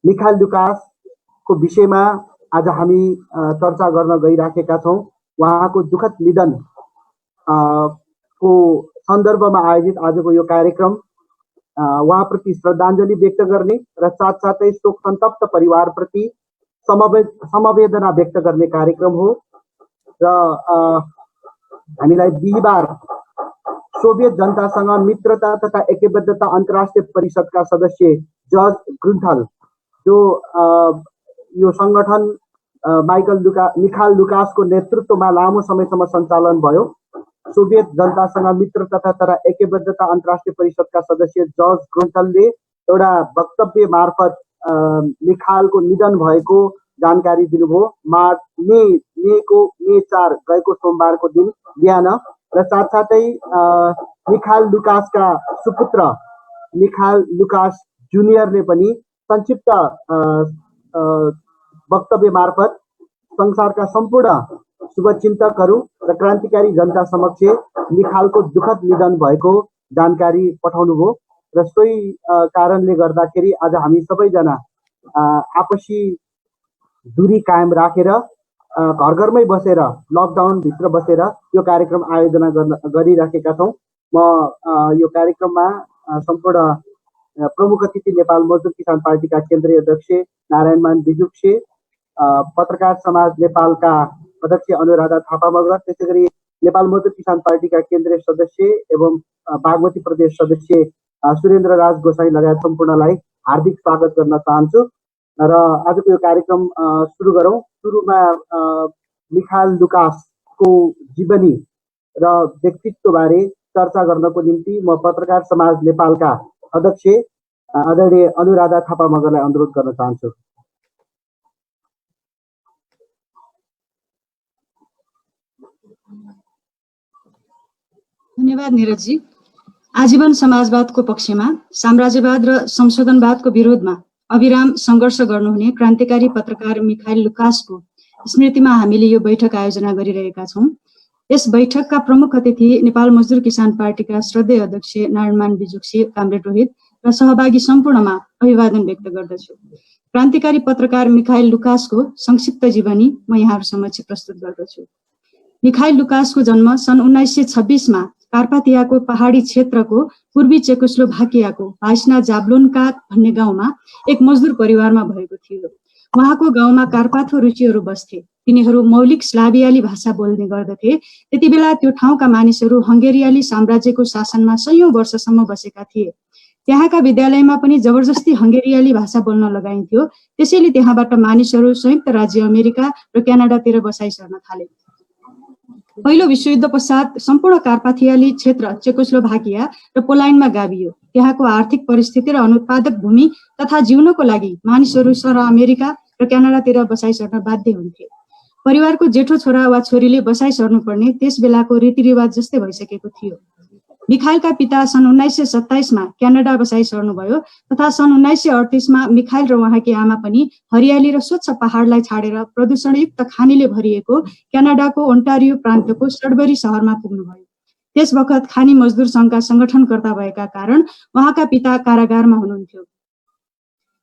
Mikhail लुकासको विषयमा आज हामी चर्चा गर्न गइराखेका छौँ। उहाँको दुःखद निधन को सन्दर्भमा आयोजित आजको यो कार्यक्रम उहाँप्रति श्रद्धाञ्जली व्यक्त गर्ने र साथसाथै शोक सन्तप्त परिवारप्रति समवेदना व्यक्त गर्ने कार्यक्रम हो। र हामीलाई बिहिबार सोभियत जनतासँग मित्रता तथा ऐक्यबद्धता अन्तर्राष्ट्रिय परिषदका सदस्य जर्ज ग्रुन्थल, जो यो सङ्गठन मिखाइल लुकासको नेतृत्वमा लामो समयसम्म सञ्चालन भयो। सोभियत जनतासँग मित्रता तथा ऐक्यबद्धता अन्तर्राष्ट्रिय परिषदका सदस्य जर्ज ग्रुन्थलले एउटा वक्तव्य मार्फत मिखाइलको निधन भएको जानकारी दिनुभयो। मे 4 गएको सोमबारको दिन बिहान। र साथसाथै मिखाइल लुकासका सुपुत्र मिखाइल लुकास जुनियरले पनि संक्षिप्त वक्तव्य मार्फत संसारका सम्पूर्ण शुभचिन्तकहरू र क्रान्तिकारी जनता समक्ष मिखाइलको दुःखद निधन भएको जानकारी पठाउनुभयो। र सोही कारणले गर्दाखेरि आज हामी सबैजना आपसी दूरी कायम राखेर घर घरमै बसेर लकडाउन भित्र बसेर यो कार्यक्रम आयोजना गरिराखेका छौँ। म यो कार्यक्रममा सम्पूर्ण प्रमुख अतिथि नेपाल मजदुर किसान पार्टीका केन्द्रीय अध्यक्ष नारायणमान बिजुक्से, पत्रकार समाज नेपालका अध्यक्ष अनुराधा थापा मगर, त्यसैगरी नेपाल मजदुर किसान पार्टीका केन्द्रीय सदस्य एवं बागमती प्रदेश सदस्य सुरेन्द्र राज गोसाई लगायत सम्पूर्णलाई हार्दिक स्वागत गर्न चाहन्छु। र आजको यो कार्यक्रम सुरु गरौँ। सुरुमा मिखाइल लुकासको जीवनी र व्यक्तित्वबारे चर्चा गर्नको निम्ति म पत्रकार समाज नेपालका अध्यक्ष आदरणीय अनुराधा थापा मगरलाई अनुरोध गर्न चाहन्छु। धन्यवाद निरजजी। आजीवन समाजवादको पक्षमा साम्राज्यवाद र संशोधनवादको विरोधमा अविराम सङ्घर्ष गर्नुहुने क्रान्तिकारी पत्रकार मिखाइल लुकासको स्मृतिमा हामीले यो बैठक आयोजना गरिरहेका छौँ। यस बैठकका प्रमुख अतिथि नेपाल मजदुर किसान पार्टीका श्रद्धेय अध्यक्ष नारायणमान बिजुक्से कामरेड रोहित र सहभागी सम्पूर्णमा अभिवादन व्यक्त गर्दछु। क्रान्तिकारी पत्रकार मिखाइल लुकासको संक्षिप्त जीवनी म यहाँहरू समक्ष प्रस्तुत गर्दछु। मिखाइल लुकासको जन्म सन् 1926 कार्पाथियाको पहाडी क्षेत्रको पूर्वी चेकोस्लोभाकियाको भाइस्ना जाब्लोन्का भन्ने गाउँमा एक मजदुर परिवारमा भएको थियो। उहाँको गाउँमा कार्पाथो रुचीहरू बस्थे। तिनीहरू मौलिक स्लाभियाली भाषा बोल्ने गर्दथे। त्यति बेला त्यो ठाउँका मानिसहरू हङ्गेरियाली साम्राज्यको शासनमा सयौं वर्षसम्म बसेका थिए। त्यहाँका विद्यालयमा पनि जबरजस्ती हङ्गेरियाली भाषा बोल्न लगाइन्थ्यो। त्यसैले त्यहाँबाट मानिसहरू संयुक्त राज्य अमेरिका र क्यानाडातिर बसाइ सर्न थाले। पहिलो विश्वयुद्ध पश्चात सम्पूर्ण कार्पाथियाली क्षेत्र चेकोस्लोभाकिया र पोल्यान्डमा गाभियो। त्यहाँको आर्थिक परिस्थिति र अनुत्पादक भूमि तथा जिउनको लागि मानिसहरू सर अमेरिका र क्यानाडातिर बसाइ सर्न बाध्य हुन्थे। परिवारको जेठो छोरा वा छोरीले बसाइ सर्नुपर्ने त्यस बेलाको रीतिरिवाज जस्तै भइसकेको थियो। मिखाइलका पिता सन् 1927 क्यानाडा बसाइ सर्नुभयो तथा सन् 1938 मिखाइल र उहाँकी आमा पनि हरियाली र स्वच्छ पहाडलाई छाडेर प्रदूषणयुक्त खानीले भरिएको क्यानाडाको ओन्टारियो प्रान्तको सडबरी सहरमा पुग्नुभयो। त्यस वखत खानी मजदुर सङ्घका सङ्गठनकर्ता भएका कारण उहाँका पिता कारागारमा हुनुहुन्थ्यो।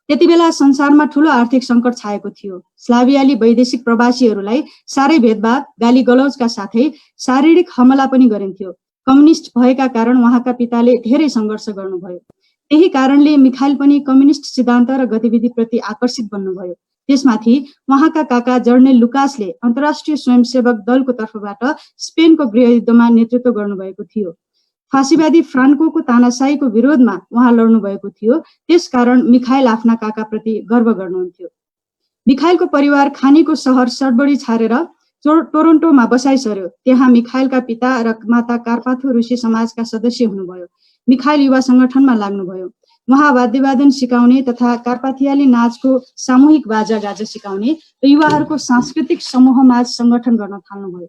त्यति बेला संसारमा ठूलो आर्थिक सङ्कट छाएको थियो। स्लाभियाली वैदेशिक प्रवासीहरूलाई साह्रै भेदभाव, गाली गलौजका साथै शारीरिक हमला पनि गरिन्थ्यो। कम्युनिस्ट भएका कारण उहाँका पिताले धेरै सङ्घर्ष गर्नुभयो। त्यही कारणले मिखाइल पनि कम्युनिस्ट सिद्धान्त र गतिविधिप्रति आकर्षित बन्नुभयो। त्यसमाथि उहाँका काका जर्नेल लुकासले अन्तर्राष्ट्रिय स्वयंसेवक दलको तर्फबाट स्पेनको गृहयुद्धमा नेतृत्व गर्नुभएको थियो। फाँसीवादी फ्रान्कोको तानाशाहीको विरोधमा उहाँ लड्नु भएको थियो। त्यसकारण मिखाइल आफ्ना काकाप्रति गर्व गर्नुहुन्थ्यो। मिखाइलको परिवार खानीको सहर सडबडी छाडेर टोरन्टोमा बसाइ सर्यो। त्यहाँ मिखाइलका पिता र माता कार्पाथो रुसी समाजका सदस्य हुनुभयो। मिखाइल युवा सङ्गठनमा लाग्नुभयो। उहाँ वाद्यवादन सिकाउने तथा कार्पाथियाली नाचको सामूहिक बाजागाजा सिकाउने र युवाहरूको सांस्कृतिक समूहमाझ सङ्गठन गर्न थाल्नुभयो।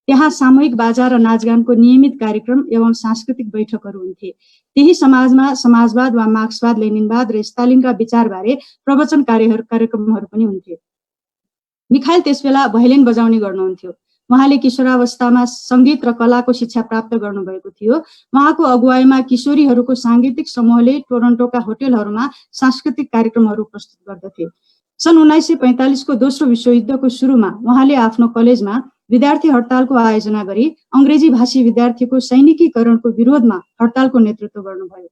त्यहाँ सामूहिक बाजा र नाचगानको नियमित कार्यक्रम एवं सांस्कृतिक बैठकहरू हुन्थे। त्यही समाजमा समाजवाद वा मार्क्सवाद, लेनिनवाद र स्टालिनका विचारबारे प्रवचन कार्यक्रमहरू पनि हुन्थे। मिखाइल त्यसबेला भैलिन बजाउने गर्नुहुन्थ्यो। उहाँले किशोरावस्थामा सङ्गीत र कलाको शिक्षा प्राप्त गर्नुभएको थियो। उहाँको अगुवाईमा किशोरीहरूको साङ्गीतिक समूहले टोरन्टोका होटेलहरूमा सांस्कृतिक कार्यक्रमहरू प्रस्तुत गर्दथे। सन् 1945 को दोस्रो विश्वयुद्धको सुरुमा उहाँले आफ्नो कलेजमा विद्यार्थी हडतालको आयोजना गरी अङ्ग्रेजी भाषी विद्यार्थीको सैनिकीकरणको विरोधमा हडतालको नेतृत्व गर्नुभयो।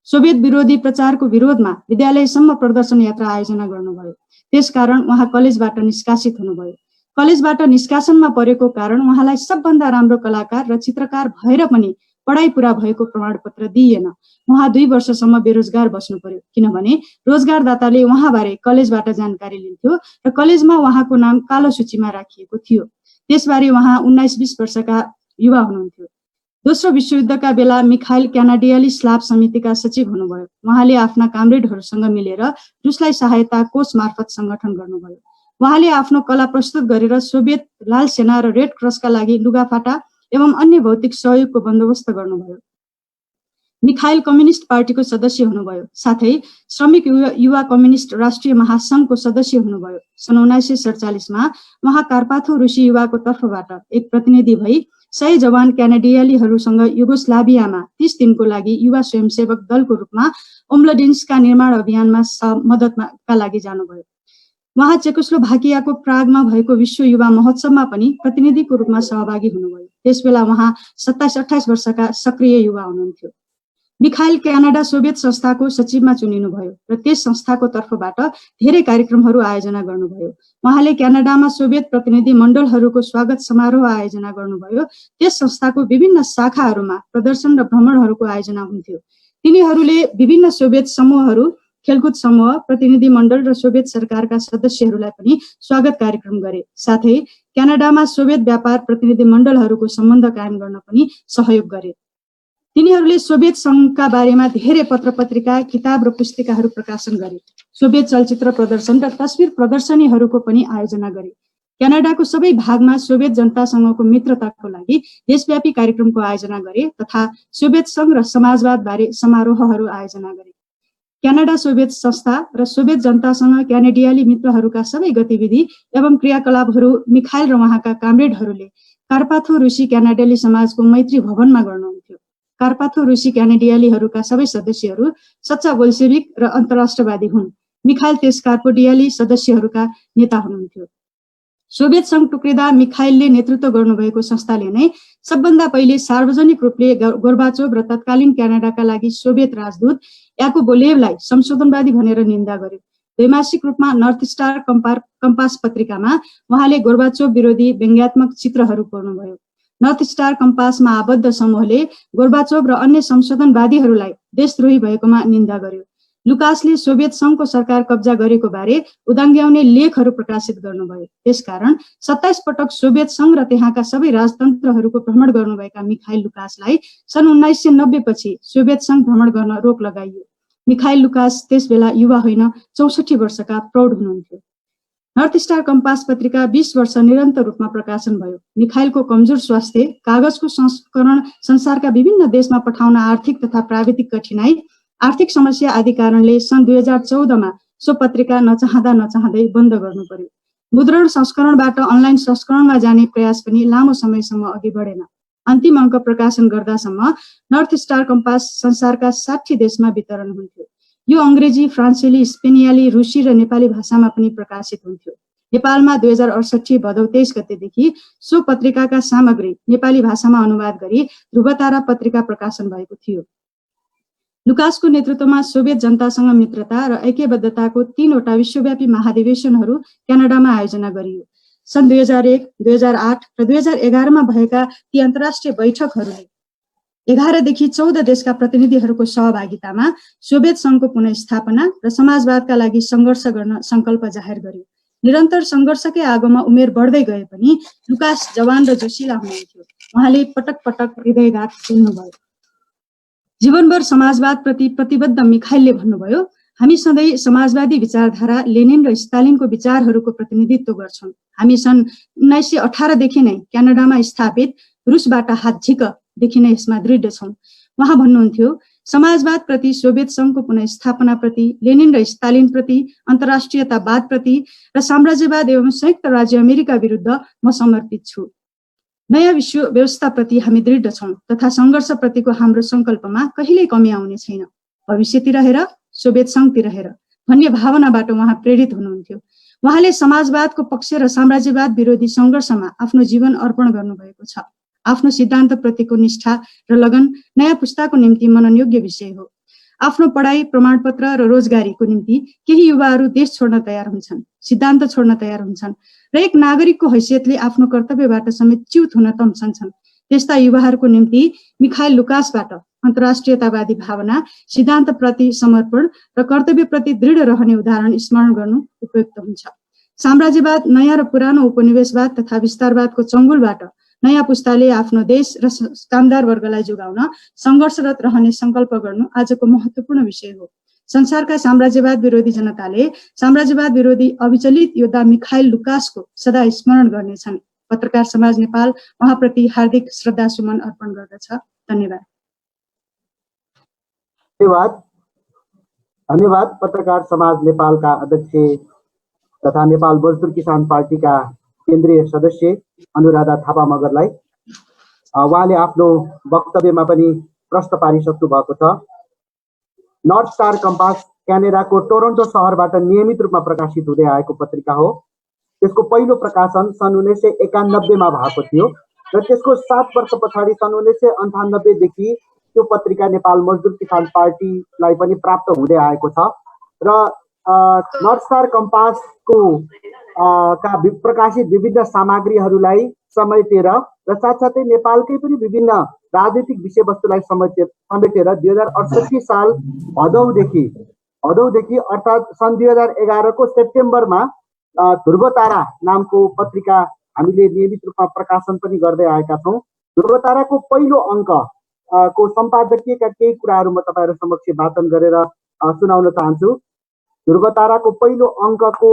सोभियत विरोधी प्रचारको विरोधमा विद्यालयसम्म प्रदर्शन यात्रा आयोजना गर्नुभयो। त्यसकारण उहाँ कलेजबाट निष्कासित हुनुभयो। कलेजबाट निष्कासनमा परेको कारण उहाँलाई सबभन्दा राम्रो कलाकार र चित्रकार भएर पनि पढाइ पुरा भएको प्रमाणपत्र दिइएन। उहाँ 2 वर्षसम्म बेरोजगार बस्नु पर्यो, किनभने रोजगारदाताले उहाँबारे कलेजबाट जानकारी लिन्थ्यो र कलेजमा उहाँको नाम कालो सूचीमा राखिएको थियो। त्यसबारे उहाँ 19-20 वर्षका युवा हुनुहुन्थ्यो। दोस्रो विश्वयुद्धका बेला मिखाइल क्यानाडियाली स्लाभ समितिका सचिव हुनुभयो। उहाँले आफ्ना कामरेडहरूसँग मिलेर रुसलाई सहायता कोष मार्फत सङ्गठन गर्नुभयो। उहाँले आफ्नो कला प्रस्तुत गरेर सोभियत लाल सेना र रेड क्रसका लागि लुगाफाटा एवं अन्य भौतिक सहयोगको बन्दोबस्त गर्नुभयो। मिखाइल कम्युनिस्ट पार्टीको सदस्य हुनुभयो, साथै श्रमिक युवा कम्युनिस्ट राष्ट्रिय महासङ्घको सदस्य हुनुभयो। सन् 1947 मा उहाँ कार्पाथो रुसी युवाको तर्फबाट एक प्रतिनिधि भई 100 जवान क्यानाडियालीहरूसँग युगोस्लाभियामा 30 दिनको लागि युवा स्वयंसेवक दलको रूपमा ओम्लडिन्सका निर्माण अभियानमा मद्दतका लागि जानुभयो। उहाँ चेकोस्लोभाकियाको प्रागमा भएको विश्व युवा महोत्सवमा पनि प्रतिनिधिको रूपमा सहभागी हुनुभयो। त्यसबेला उहाँ 27-28 वर्षका सक्रिय युवा हुनुहुन्थ्यो। मिखाइल क्यानाडा सोभियत संस्थाको सचिवमा चुनिनुभयो र त्यस संस्थाको तर्फबाट धेरै कार्यक्रमहरू आयोजना गर्नुभयो। उहाँले क्यानाडामा सोभियत प्रतिनिधि मण्डलहरूको स्वागत समारोह आयोजना गर्नुभयो। त्यस संस्थाको विभिन्न शाखाहरूमा प्रदर्शन र भ्रमणहरूको आयोजना हुन्थ्यो। तिनीहरूले विभिन्न सोभियत समूहहरू, खेलकुद समूह, प्रतिनिधि मण्डल र सोभियत सरकारका सदस्यहरूलाई पनि स्वागत कार्यक्रम गरे। साथै क्यानाडामा सोभियत व्यापार प्रतिनिधि मण्डलहरूको सम्बन्ध कायम गर्न पनि सहयोग गरे। तिनीहरूले सोभियत सङ्घका बारेमा धेरै पत्र पत्रिका, किताब र पुस्तिकाहरू प्रकाशन गरे। सोभियत चलचित्र प्रदर्शन र तस्बिर प्रदर्शनीहरूको पनि आयोजना गरे। क्यानाडाको सबै भागमा सोभियत जनतासँगको मित्रताको लागि देशव्यापी कार्यक्रमको आयोजना गरे तथा सोभियत सङ्घ र समाजवाद बारे समारोहहरू आयोजना गरे। क्यानाडा सोभियत संस्था र सोभियत जनतासँग क्यानेडियाली मित्रहरूका सबै गतिविधि एवं क्रियाकलापहरू मिखाइल र उहाँका कामरेडहरूले कार्पाथो रुसी क्यानाडियाली समाजको मैत्री भवनमा गर्नुहुन्थ्यो। कार्पाथो रुसी क्यानेडियालीहरूका सबै सदस्यहरू सच्चा बोल्सेविक र अन्तर्राष्ट्रवादी हुन्। मिखाइल त्यस कार्पोडियाली सदस्यहरूका नेता हुनुहुन्थ्यो। सोभियत सङ्घ टुक्रिँदा मिखाइलले नेतृत्व गर्नुभएको संस्थाले नै सबभन्दा पहिले सार्वजनिक रूपले गोर्बाचोभ र तत्कालीन क्यानाडाका लागि सोभियत राजदूत याकुबोलेभलाई संशोधनवादी भनेर निन्दा गर्यो। द्वैमासिक रूपमा नर्थ स्टार कम्पास पत्रिकामा उहाँले गोर्बाचोभ विरोधी व्यङ्ग्यात्मक चित्रहरू कोर्नुभयो। नर्थ स्टार कम्पासमा आबद्ध समूहले गोर्बाचोभ र अन्य संशोधनवादीहरूलाई देशद्रोही भएकोमा निन्दा गर्यो। लुकासले सोभियत सङ्घको सरकार कब्जा गरेको बारे उदाङ्ग्याउने लेखहरू प्रकाशित गर्नुभयो। त्यसकारण 27 पटक सोभियत सङ्घ र त्यहाँका सबै राजतन्त्रहरूको भ्रमण गर्नुभएका मिखाइल लुकासलाई सन् 1990 पछि सोभियत सङ्घ भ्रमण गर्न रोक लगाइयो। मिखाइल लुकास त्यसबेला युवा होइन, 64 वर्षका प्रौढ हुनुहुन्थ्यो। नर्थ स्टार कम्पास पत्रिका 20 वर्ष निरन्तर रूपमा प्रकाशन भयो। मिखाइलको कमजोर स्वास्थ्य, कागजको संस्करण संसारका विभिन्न देशमा पठाउन आर्थिक तथा प्राविधिक कठिनाई, आर्थिक समस्या आदि कारणले सन् 2014 मा सो पत्रिका नचाहँदै बन्द गर्नु पर्यो। मुद्रण संस्करणबाट अनलाइन संस्करणमा जाने प्रयास पनि लामो समयसम्म अघि बढेन। अन्तिम अङ्क प्रकाशन गर्दासम्म नर्थ स्टार कम्पास संसारका 60 देशमा वितरण हुन्थ्यो। यो अङ्ग्रेजी, फ्रान्सेली, स्पेनियाली, रुसी र नेपाली भाषामा पनि प्रकाशित हुन्थ्यो। नेपालमा 2068 भदौ 23 गतेदेखि सो पत्रिकाका सामग्री नेपाली भाषामा अनुवाद गरी ध्रुवतारा पत्रिका प्रकाशन भएको थियो। लुकासको नेतृत्वमा सोभियत जनतासँग मित्रता र ऐक्यबद्धताको 3 वटा विश्वव्यापी महाधिवेशनहरू क्यानाडामा आयोजना गरियो। सन् 2001, 2008 र 2011 मा भएका ती अन्तर्राष्ट्रिय बैठकहरूले 11 देखि 14 देशका प्रतिनिधिहरूको सहभागितामा सोभियत सङ्घको पुनःस्थापना र समाजवादका लागि सङ्घर्ष गर्न सङ्कल्प जाहेर गर्यो। निरन्तर सङ्घर्षकै आगोमा उमेर बढ्दै गए पनि लुकास जवान र जोसिला हुनुहुन्थ्यो। उहाँले पटक पटक हृदयघात झेल्नुभयो। जीवनभर समाजवाद प्रति प्रतिबद्ध मिखाइलले भन्नुभयो, हामी सधैँ समाजवादी विचारधारा लेनिन र स्टालिनको विचारहरूको प्रतिनिधित्व गर्छौँ। हामी सन् 1918 देखि नै क्यानाडामा स्थापित रुसबाट हात झिकदेखि नै यसमा दृढ छौँ। उहाँ भन्नुहुन्थ्यो, समाजवाद प्रति, सोभियत सङ्घको पुनःस्थापना प्रति, लेनिन र स्टालिन प्रति, अन्तर्राष्ट्रियतावाद प्रति र साम्राज्यवाद एवं संयुक्त राज्य अमेरिका विरुद्ध म समर्पित छु। नयाँ विश्व व्यवस्थाप्रति हामी दृढ छौँ तथा सङ्घर्षप्रतिको हाम्रो सङ्कल्पमा कहिल्यै कमी आउने छैन। भविष्यतिर हेर, सोभियत सङ्घतिर हेर भन्ने भावनाबाट उहाँ प्रेरित हुनुहुन्थ्यो। उहाँले समाजवादको पक्ष र साम्राज्यवाद विरोधी सङ्घर्षमा आफ्नो जीवन अर्पण गर्नुभएको छ। आफ्नो सिद्धान्तप्रतिको निष्ठा र लगन नयाँ पुस्ताको निम्ति मनन योग्य विषय हो। आफ्नो पढाइ, प्रमाणपत्र र रोजगारीको निम्ति केही युवाहरू देश छोड्न तयार हुन्छन्, सिद्धान्त छोड्न तयार हुन्छन् र एक नागरिकको हैसियतले आफ्नो कर्तव्यबाट समेत च्युत हुन तम्सन्छन्। त्यस्ता युवाहरूको निम्ति मिखाइल लुकासबाट अन्तर्राष्ट्रियतावादी भावना, सिद्धान्तप्रति समर्पण र कर्तव्यप्रति दृढ रहने उदाहरण स्मरण गर्नु उपयुक्त हुन्छ। साम्राज्यवाद, नयाँ र पुरानो उपनिवेशवाद तथा विस्तारवादको चङ्गुलबाट नयाँ पुस्ताले आफ्नो देश र कामदार वर्गलाई जोगाउन सङ्घर्षरत रहने सङ्कल्प गर्नु आजको महत्त्वपूर्ण विषय हो। संसारका साम्राज्यवाद विरोधी जनताले साम्राज्यवाद विरोधी अविचलित योद्धा मिखाइल लुकासको सदा स्मरण गर्नेछन्। पत्रकार समाज नेपाल उहाँप्रति हार्दिक श्रद्धासुमन अर्पण गर्दछ। धन्यवाद। धन्यवाद। पत्रकार समाज नेपालका अध्यक्ष तथा नेपाल मजदुर किसान पार्टीका केन्द्रीय सदस्य अनुराधा थापा मगरलाई उहाँले आफ्नो वक्तव्यमा पनि प्रश्न पारिसक्नु भएको छ। नर्थ स्टार कम्पास क्यानाडाको टोरन्टो सहरबाट नियमित रूपमा प्रकाशित हुँदै आएको पत्रिका हो। त्यसको पहिलो प्रकाशन सन् 1991 मा भएको थियो र त्यसको 7 वर्ष पछाडि सन् 1998 देखि त्यो पत्रिका नेपाल मजदुर किसान पार्टीलाई पनि प्राप्त हुँदै आएको छ र नर्थ स्टार कम्पासको का प्रकाशित विभिन्न सामग्रीहरूलाई समेटेर र साथसाथै नेपालकै पनि विभिन्न राजनीतिक विषयवस्तुलाई समेटेर 2068 साल भदौदेखि अर्थात् सन् 2011 को सेप्टेम्बरमा ध्रुवतारा नामको पत्रिका हामीले नियमित रूपमा प्रकाशन पनि गर्दै आएका छौँ। ध्रुवताराको पहिलो अङ्क को सम्पादकीयका केही कुराहरू म तपाईहरु समक्ष वाचन गरेर सुनाउन चाहन्छु। ध्रुवताराको पहिलो अङ्कको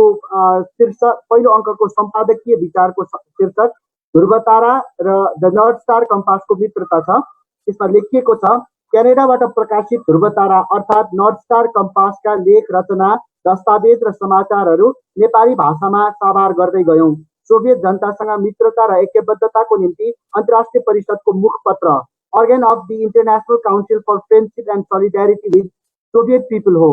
सम्पादकीय विचारको शीर्षक ध्रुवतारा र द नर्थ स्टार कम्पासको मित्रता छ। त्यसमा लेखिएको छ, क्यानाडाबाट प्रकाशित ध्रुवतारा अर्थात् नर्थ स्टार कम्पासका लेख, रचना, दस्तावेज र समाचारहरू नेपाली भाषामा साभार गर्दै गयौं। सोभियत जनतासँग मित्रता र ऐक्यबद्धताको निम्ति अन्तर्राष्ट्रिय परिषदको मुखपत्र organ of the international council for friendship and solidarity with Soviet people हो।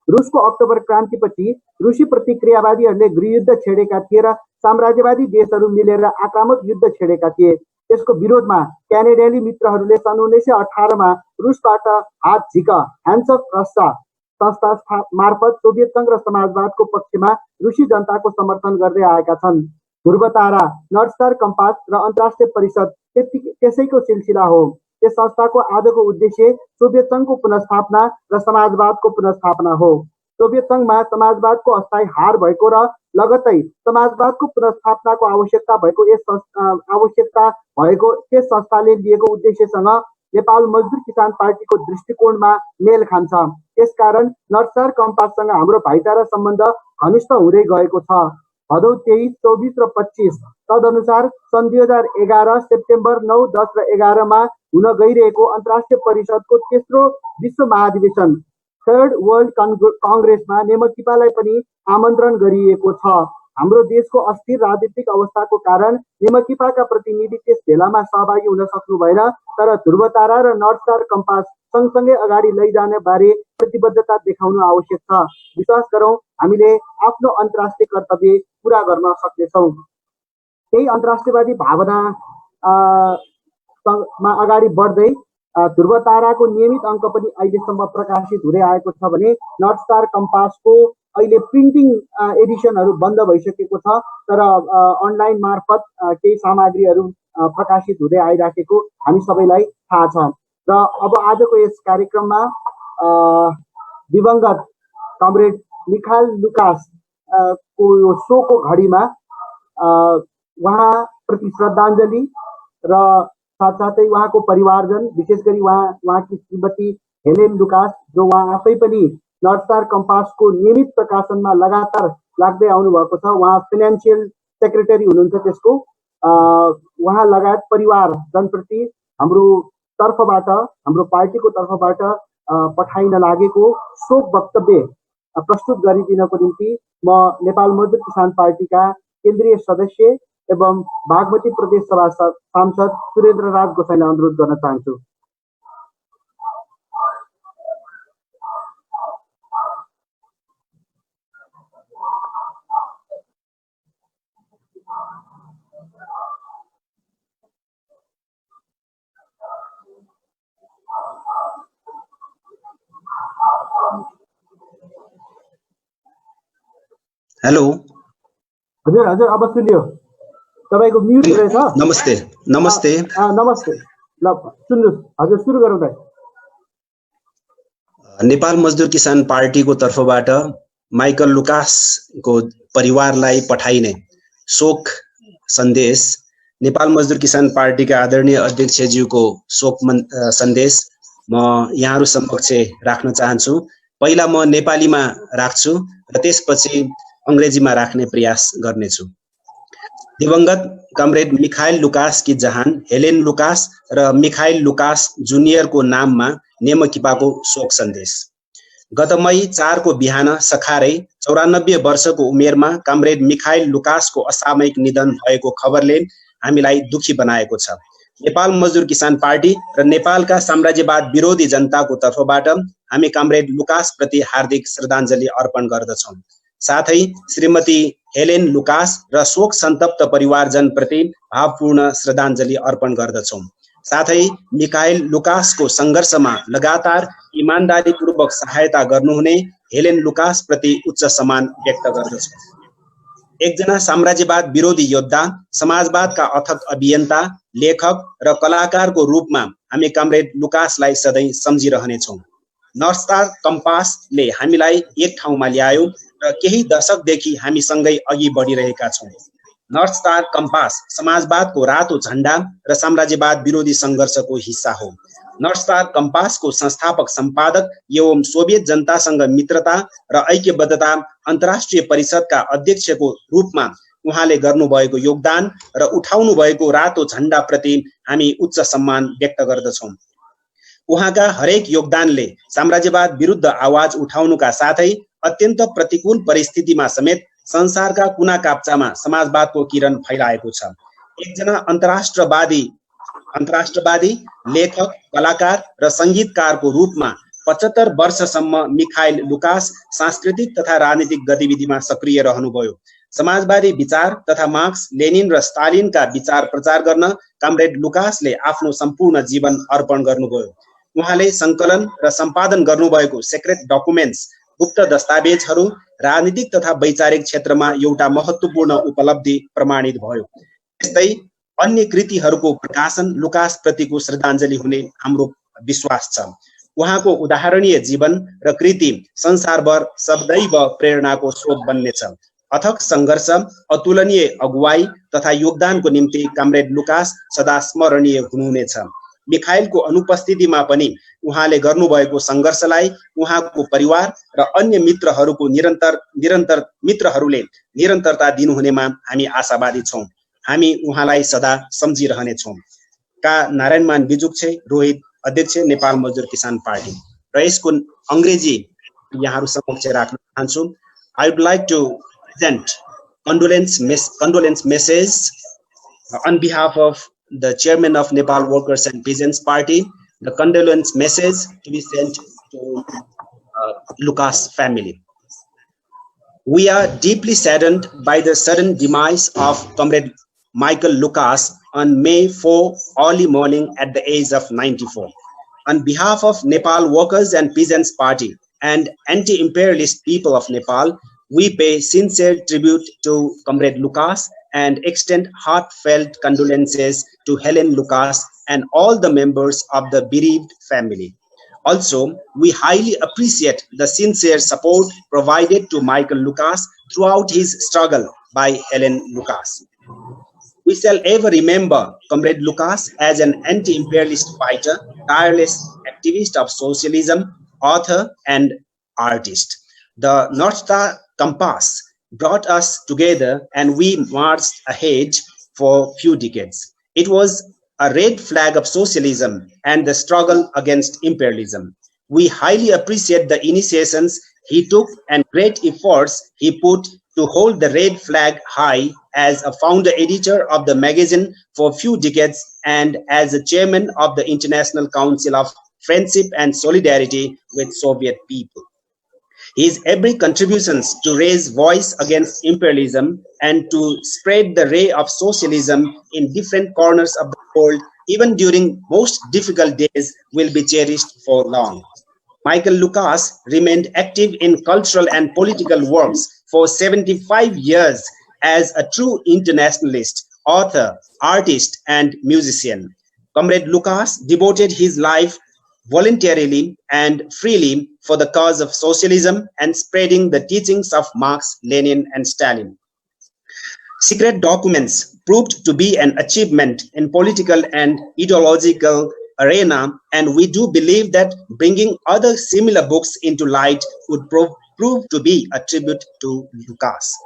रुसको अक्टोबर क्रान्तिपछि रुसी प्रतिक्रियावादीहरूले गृहयुद्ध छेडेका थिए र साम्राज्यवादी देशहरू मिलेर आक्रामक युद्ध छेडेका थिए। त्यसको विरोधमा क्यानेडियाली मित्रहरूले सन् 1918 मा रुसबाट हात झिक ह्यान्ड्स अफ रसिया संस्था मार्फत सोभियत संघ र समाजवादको पक्षमा रुसी जनताको समर्थन गर्दै आएका छन्। ध्रुवतारा, नर्थ स्टार कम्पास र अन्तर्राष्ट्रिय परिषद त्यसैको सिलसिला हो। यस संस्थाको आजको उद्देश्य सोभियत संघको पुनर्स्थापना र समाजवादको पुनर्स्थापना हो। सोभियत संघमा समाजवादको अस्थायी हार भएको र लगत्तै समाजवादको पुनर्स्थापनाको आवश्यकता भएको त्यस संस्थाले लिएको उद्देश्यसँग नेपाल मजदुर किसान पार्टीको दृष्टिकोणमा मेल खान्छ। त्यसकारण नर्थ स्टार कम्पाससँग हाम्रो भाइचारा सम्बन्ध घनिष्ठ हुँदै गएको छ। भदौ 23, 24 र 25 तदनुसार सन् 2011 सेप्टेम्बर 9, 10 र 11 मा हुन गइरहेको अन्तर्राष्ट्रिय परिषदको तेस्रो विश्व महाधिवेशन थर्ड वर्ल्ड कङ्ग्रेसमा नेमकिपालाई पनि आमन्त्रण गरिएको छ। हाम्रो देशको अस्थिर राजनीतिक अवस्थाको कारण नेमकिपाका प्रतिनिधि त्यस भेलामा सहभागी हुन सक्नु भएन, तर ध्रुवतारा र नर्थ स्टार कम्पास सँगसँगै अगाडि लैजाने बारे प्रतिबद्धता देखाउनु आवश्यक छ। विश्वास गरौँ, हामीले आफ्नो अन्तर्राष्ट्रिय कर्तव्य पूरा गर्न सक्नेछौँ। केही अन्तर्राष्ट्रियवादी भावना मा अगाडि बढ्दै ध्रुवताराको नियमित अङ्क पनि अहिलेसम्म प्रकाशित हुँदै आएको छ भने नर्थ स्टार कम्पासको अहिले प्रिन्टिङ एडिसनहरू बन्द भइसकेको छ, तर अनलाइन मार्फत केही सामग्रीहरू प्रकाशित हुँदै आइराखेको हामी सबैलाई थाहा छ। र अब आजको यस कार्यक्रममा दिवंगत कमरेड मिखाइल लुकास को शोको घडीमा उहाँप्रति श्रद्धाञ्जली र साथसाथै उहाँको परिवारजन, विशेष गरी उहाँकी श्रीमती हेलेन लुकास, जो उहाँ आफै पनि नर्थ स्टार कम्पासको नियमित प्रकाशनमा लगातार लाग्दै आउनु भएको छ। उहाँ फाइनेन्सियल सेक्रेटरी हुनुहुन्छ त्यसको। उहाँ लगायत परिवारजनप्रति हाम्रो तर्फबाट, हाम्रो पार्टीको तर्फबाट पठाइन लागेको शोक वक्तव्य प्रस्तुत गरिदिनको निम्ति म नेपाल मजदुर किसान पार्टीका केन्द्रीय सदस्य एवं बागमती प्रदेश सभा सांसद सुरेन्द्र राज गोसाईलाई अनुरोध गर्न चाहन्छु। हेलो हजुर हजुर अब सुन्यो तपाईको म्युट रहेछ। नमस्ते नमस्ते नमस्ते ल सुन्नुस् हजुर सुरु गरौँ त। नेपाल मजदुर किसान पार्टीको तर्फबाट माइकल लुकासको परिवारलाई पठाइने शोक सन्देश नेपाल मजदुर किसान पार्टीका आदरणीय अध्यक्षज्यूको शोक सन्देश म यहाँहरु समक्ष राख्न चाहन्छु। पहिला म नेपालीमा राख्छु र त्यसपछि अंग्रेजीमा राख्ने प्रयास गर्नेछु। दिवंगत कमरेड मिखाइल लुकास की जहान हेलेन लुकास र मिखाइल लुकास जुनियरको नाममा नेमकिपाको शोक सन्देश। गत मई 4 को बिहान सखारै 94 वर्षको उमेरमा कमरेड मिखाइल लुकासको असामयिक निधन भएको खबरले हामीलाई दुखी बनाएको छ। नेपाल मजदुर किसान पार्टी र नेपालका साम्राज्यवाद विरोधी जनताको तर्फबाट हामी कमरेड लुकास प्रति हार्दिक श्रद्धाञ्जली अर्पण गर्दछौं। साथै श्रीमती हेलेन लुकास र शोक सन्तप्त परिवारजन प्रति भावपूर्ण श्रद्धाञ्जली अर्पण गर्दछौं। साथै मिखाइल लुकासको संघर्षमा लगातार इमानदारीपूर्वक सहायता गर्नुहुने हेलेन लुकास प्रति उच्च सम्मान व्यक्त गर्दछौं। एकजना साम्राज्यवाद विरोधी योद्धा, समाजवादका अथक अभियन्ता, लेखक र कलाकारको रूपमा हामी कमरेड लुकासलाई सधैँ सम्झिरहनेछौं। नर्थ स्टार कम्पासले हामीलाई एक ठाउँमा ल्यायो र केही दशकदेखि हामी सँगै अघि बढिरहेका छौं। नर्थ स्टार कम्पास समाजवादको रातो झण्डा र साम्राज्यवाद विरोधी संघर्षको हिस्सा हो। नर्थ स्टार कम्पासको संस्थापक सम्पादक एवं सोभियत जनतासँग मित्रता र ऐक्यबद्धता अन्तर्राष्ट्रिय परिषदका अध्यक्षको रूपमा उहाँले गर्नुभएको योगदान र उठाउनु भएको रातो झण्डा प्रति हामी उच्च सम्मान व्यक्त गर्दछौं। उहाँका हरेक योगदानले साम्राज्यवाद विरुद्ध आवाज उठाउनुका साथै अत्यन्त प्रतिकूल परिस्थितिमा समेत संसारका कुना काप्चामा समाजवादको किरण फैलाएको छ। एकजना अन्तर्राष्ट्रवादी लेखक, कलाकार र संगीतकारको रूपमा 75 वर्षसम्म मिखाइल लुकास सांस्कृतिक तथा राजनीतिक गतिविधिमा सक्रिय रहनुभयो। समाजवादी विचार तथा मार्क्स, लेनिन र स्टालिनका विचार प्रचार गर्न कमरेड लुकासले आफ्नो सम्पूर्ण जीवन अर्पण गर्नुभयो। उहाँले संकलन र सम्पादन गर्नुभएको सेक्रेट डकुमेन्ट्स गुप्त दस्तावेजहरू राजनीतिक तथा वैचारिक क्षेत्रमा एउटा महत्त्वपूर्ण उपलब्धि प्रमाणित भयो। त्यस्तै अन्य कृतिहरूको प्रकाशन लुकास प्रतिको श्रद्धाञ्जली हुने हाम्रो विश्वास छ। उहाँको उदाहरणीय जीवन र कृति संसारभर सदैव प्रेरणाको स्रोत बन्नेछ। अथक संघर्ष, अतुलनीय अगुवाई तथा योगदानको निम्ति कमरेड लुकास सदा स्मरणीय हुनुहुनेछ। मिखाइलको अनुपस्थितिमा पनि उहाँले गर्नुभएको संघर्षलाई उहाँको परिवार र अन्य मित्रहरूको मित्रहरूले निरन्तरता दिनुहुनेमा हामी आशावादी छौं। हामी उहाँलाई सदा सम्झिरहनेछौं। का नारायणमान बिजुक्छे, रोहित, अध्यक्ष नेपाल मजदुर किसान पार्टी। र यसको अंग्रेजी यहाँहरु समक्ष राख्न चाहन्छु। I would like to present condolence message on behalf of the chairman of Nepal Workers and Peasants Party. The condolence message to be sent to Lucas family. We are deeply saddened by the sudden demise of Comrade Michael Lucas on May 4 early morning at the age of 94. On behalf of Nepal Workers and Peasants Party and anti-imperialist people of Nepal, we pay sincere tribute to Comrade Lucas and extend heartfelt condolences to Helen Lucas and all the members of the bereaved family. Also, we highly appreciate the sincere support provided to Michael Lucas throughout his struggle by Helen Lucas. We shall ever remember Comrade Lucas as an anti-imperialist fighter, tireless activist of socialism, author, and artist. The North Star Compass brought us together and we marched ahead for few decades. It was a red flag of socialism and the struggle against imperialism. We highly appreciate the initiations he took and great efforts he put to hold the red flag high as a founder editor of the magazine for a few decades and as a chairman of the International Council of Friendship and Solidarity with Soviet people. His every contributions to raise voice against imperialism and to spread the ray of socialism in different corners of the world, even during most difficult days, will be cherished for long. Michael Lucas remained active in cultural and political works for 75 years as a true internationalist, author, artist, and musician. Comrade Lucas devoted his life voluntarily and freely for the cause of socialism and spreading the teachings of Marx, Lenin, and Stalin. Secret documents proved to be an achievement in political and ideological arena, and we do believe that bringing other similar books into light would prove to be a tribute to Lucas.